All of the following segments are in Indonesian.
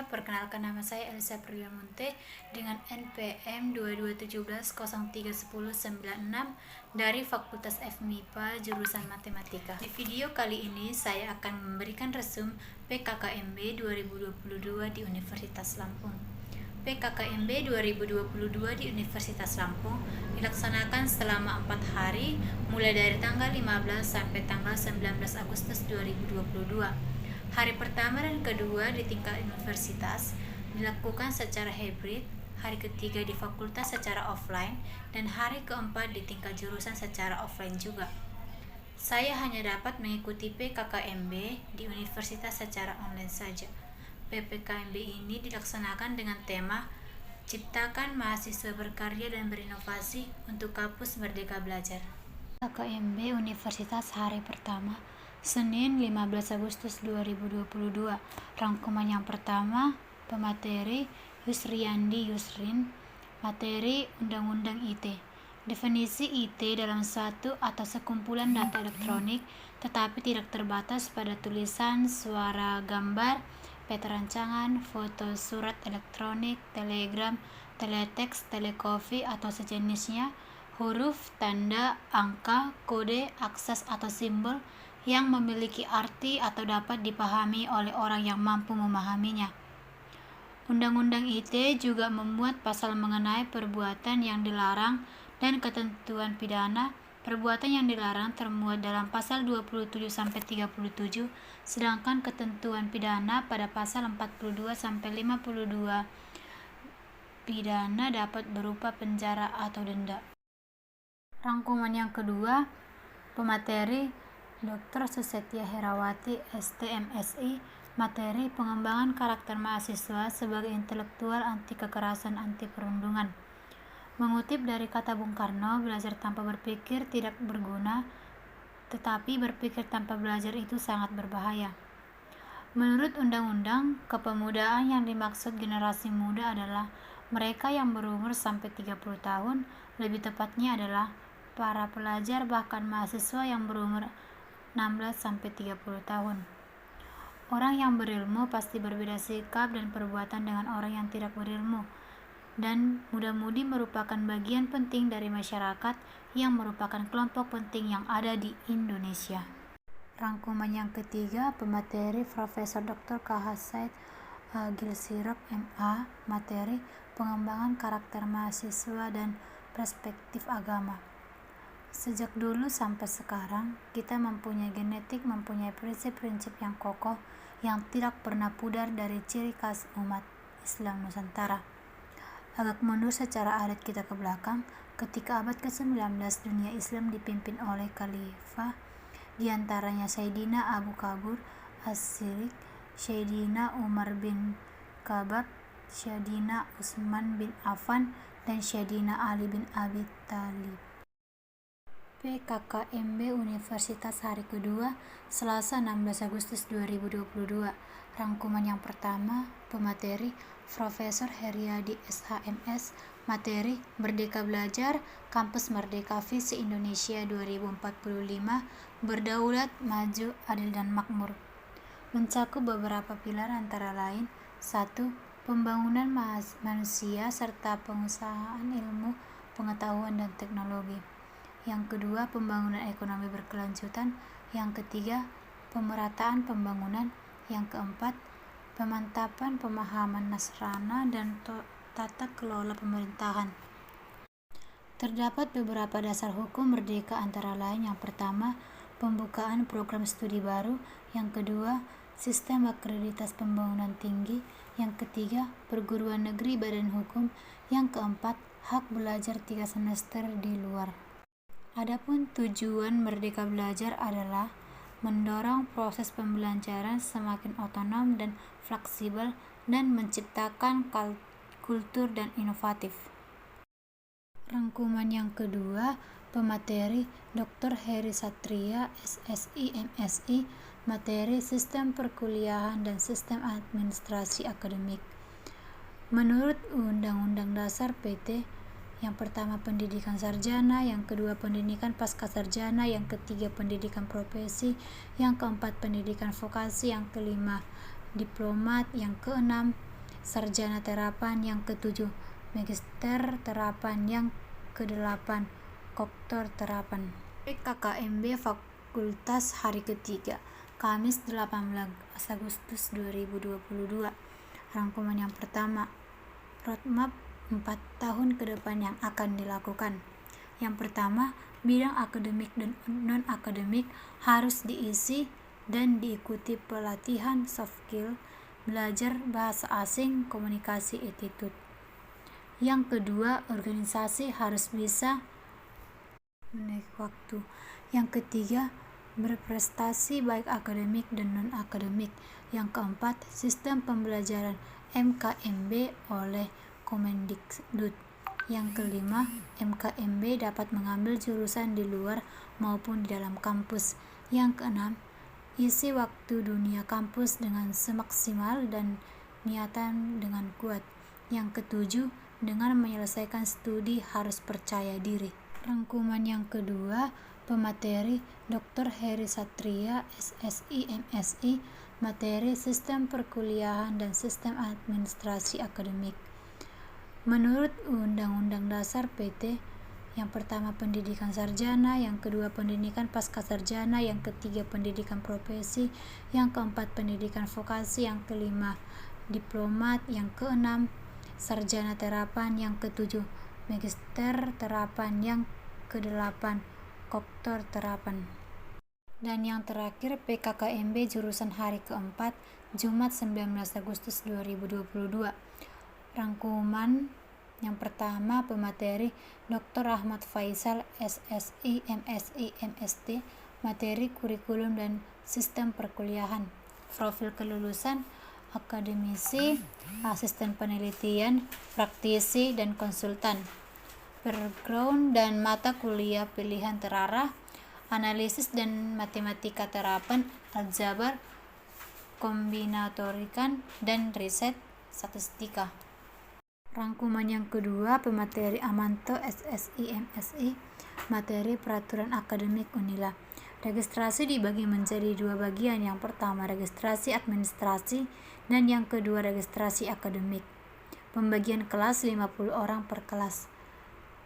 perkenalkan nama saya Elisa Priyamunte dengan NPM 2217031096 dari Fakultas FMIPA jurusan Matematika. Di video kali ini saya akan memberikan resum PKKMB 2022 di Universitas Lampung. PKKMB 2022 di Universitas Lampung dilaksanakan selama 4 hari mulai dari tanggal 15 sampai tanggal 19 Agustus 2022. Hari pertama dan kedua di tingkat universitas dilakukan secara hybrid, hari ketiga di fakultas secara offline, dan hari keempat di tingkat jurusan secara offline juga. Saya hanya dapat mengikuti PKKMB di universitas secara online saja. PKKMB ini dilaksanakan dengan tema Ciptakan Mahasiswa Berkarya dan Berinovasi untuk Kampus Merdeka Belajar. PKKMB Universitas hari pertama Senin 15 Agustus 2022. Rangkuman yang pertama, pemateri Yusriandi Yusrin, materi Undang-Undang IT. Definisi IT dalam suatu atau sekumpulan data elektronik, tetapi tidak terbatas pada tulisan, suara, gambar, peta rancangan, foto, surat elektronik, telegram, teleteks, telekopi atau sejenisnya, huruf, tanda, angka, kode, akses atau simbol yang memiliki arti atau dapat dipahami oleh orang yang mampu memahaminya. Undang-Undang ITE juga memuat pasal mengenai perbuatan yang dilarang dan ketentuan pidana. Perbuatan yang dilarang termuat dalam pasal 27-37, sedangkan ketentuan pidana pada pasal 42-52 pidana dapat berupa penjara atau denda. Rangkuman yang kedua, pemateri Dr. Susetya Herawati, STMSI, materi pengembangan karakter mahasiswa sebagai intelektual anti kekerasan, anti perundungan. Mengutip dari kata Bung Karno, belajar tanpa berpikir tidak berguna, tetapi berpikir tanpa belajar itu sangat berbahaya. Menurut Undang-Undang, kepemudaan yang dimaksud generasi muda adalah mereka yang berumur sampai 30 tahun, lebih tepatnya adalah para pelajar bahkan mahasiswa yang berumur 16-30 tahun. Orang yang berilmu pasti berbeda sikap dan perbuatan dengan orang yang tidak berilmu, dan muda-mudi merupakan bagian penting dari masyarakat yang merupakan kelompok penting yang ada di Indonesia. Rangkuman yang ketiga, pemateri Profesor Dr. KH Said Agil Sirot, MA, materi pengembangan karakter mahasiswa dan perspektif agama. Sejak dulu sampai sekarang, kita mempunyai genetik, mempunyai prinsip-prinsip yang kokoh, yang tidak pernah pudar dari ciri khas umat Islam Nusantara. Agak mundur secara adat kita ke belakang, ketika abad ke-19 dunia Islam dipimpin oleh khalifah, diantaranya Sayyidina Abu Kabur As-Siddiq, Sayyidina Umar bin Khattab, Sayyidina Utsman bin Affan, dan Sayyidina Ali bin Abi Thalib. PKKMB Universitas hari kedua, Selasa 16 Agustus 2022. Rangkuman yang pertama, pemateri Profesor Heriadi SHMS, materi Merdeka Belajar, Kampus Merdeka Visi Indonesia 2045, Berdaulat, Maju, Adil dan Makmur. Mencakup beberapa pilar antara lain: 1. Pembangunan manusia serta pengusahaan ilmu, pengetahuan dan teknologi. Yang kedua, pembangunan ekonomi berkelanjutan. Yang ketiga, pemerataan pembangunan. Yang keempat, pemantapan pemahaman Nasrana dan tata kelola pemerintahan. Terdapat beberapa dasar hukum merdeka antara lain: yang pertama, pembukaan program studi baru. Yang kedua, sistem akreditas pembangunan tinggi. Yang ketiga, perguruan negeri badan hukum. Yang keempat, hak belajar 3 semester di luar. Adapun tujuan Merdeka Belajar adalah mendorong proses pembelajaran semakin otonom dan fleksibel dan menciptakan kultur dan inovatif. Rangkuman yang kedua, pemateri Dr. Heri Satria, SSI, MSI, materi Sistem Perkuliahan dan Sistem Administrasi Akademik. Menurut Undang-Undang Dasar PT, yang pertama pendidikan sarjana, yang kedua pendidikan pasca sarjana, yang ketiga pendidikan profesi, yang keempat pendidikan vokasi, yang kelima diplomat, yang keenam sarjana terapan yang ke-7, magister terapan yang ke-8, doktor terapan. PKKMB Fakultas hari ketiga, Kamis 18 Agustus 2022. Rangkuman yang pertama, roadmap 4 tahun ke depan yang akan dilakukan. Yang pertama, bidang akademik dan non-akademik harus diisi dan diikuti pelatihan soft skill, belajar bahasa asing, komunikasi, attitude. Yang kedua, organisasi harus bisa menaiki waktu. Yang ketiga, berprestasi baik akademik dan non-akademik. Yang keempat, sistem pembelajaran MKMB oleh Kemendikbud. Yang kelima, MKMB dapat mengambil jurusan di luar maupun di dalam kampus. Yang keenam, isi waktu dunia kampus dengan semaksimal dan niatan dengan kuat. Yang ketujuh, dengan menyelesaikan studi harus percaya diri. Rangkuman yang kedua, pemateri Dr. Heri Satria, SSI, MSI, materi Sistem Perkuliahan dan Sistem Administrasi Akademik. Menurut Undang-Undang Dasar PT, yang pertama pendidikan sarjana, yang kedua pendidikan pascasarjana, yang ketiga pendidikan profesi, yang keempat pendidikan vokasi, yang kelima diplomat, yang keenam sarjana terapan, yang ketujuh magister terapan, yang ke-8 doktor terapan. Dan yang terakhir PKKMB jurusan hari keempat, Jumat 19 Agustus 2022. Rangkuman yang pertama, pemateri Dr. Ahmad Faisal, SSI, MSI, MST, materi kurikulum dan sistem perkuliahan. Profil kelulusan akademisi, asisten penelitian, praktisi, dan konsultan. Background dan mata kuliah pilihan terarah, analisis dan matematika terapan, aljabar, kombinatorikan, dan riset statistika. Rangkuman yang kedua, pemateri Amanto, SSI, MSI, materi peraturan akademik Unila. Registrasi dibagi menjadi 2 bagian, yang pertama registrasi administrasi dan yang kedua registrasi akademik. Pembagian kelas 50 orang per kelas.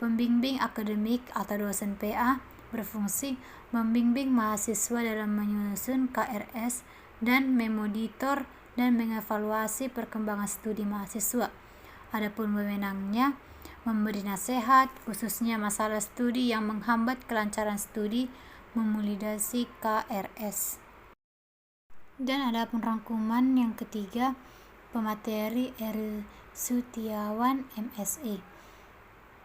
Pembimbing akademik atau dosen PA berfungsi membimbing mahasiswa dalam menyusun KRS dan memonitor dan mengevaluasi perkembangan studi mahasiswa. Adapun wewenangnya memberi nasihat, khususnya masalah studi yang menghambat kelancaran studi, memvalidasi KRS. Dan adapun rangkuman yang ketiga, pemateri Eri Sutiawan, MSI,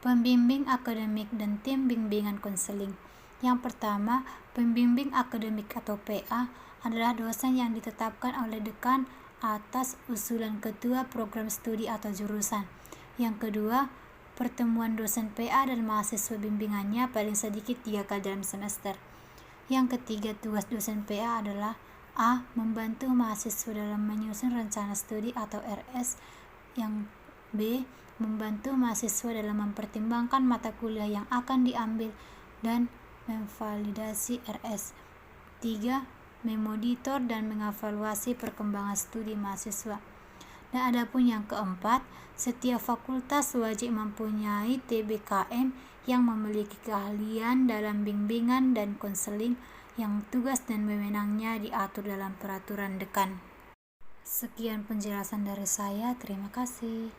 pembimbing akademik dan tim bimbingan konseling. Yang pertama, pembimbing akademik atau PA adalah dosen yang ditetapkan oleh dekan atas usulan ketua program studi atau jurusan. Yang kedua, pertemuan dosen PA dan mahasiswa bimbingannya paling sedikit 3 kali dalam semester. Yang ketiga, tugas dosen PA adalah A. Membantu mahasiswa dalam menyusun rencana studi atau RS. Yang B. Membantu mahasiswa dalam mempertimbangkan mata kuliah yang akan diambil dan memvalidasi RS. 3. Memonitor dan mengevaluasi perkembangan studi mahasiswa. Dan adapun yang keempat, setiap fakultas wajib mempunyai TBKM yang memiliki keahlian dalam bimbingan dan konseling yang tugas dan wewenangnya diatur dalam peraturan dekan. Sekian penjelasan dari saya, terima kasih.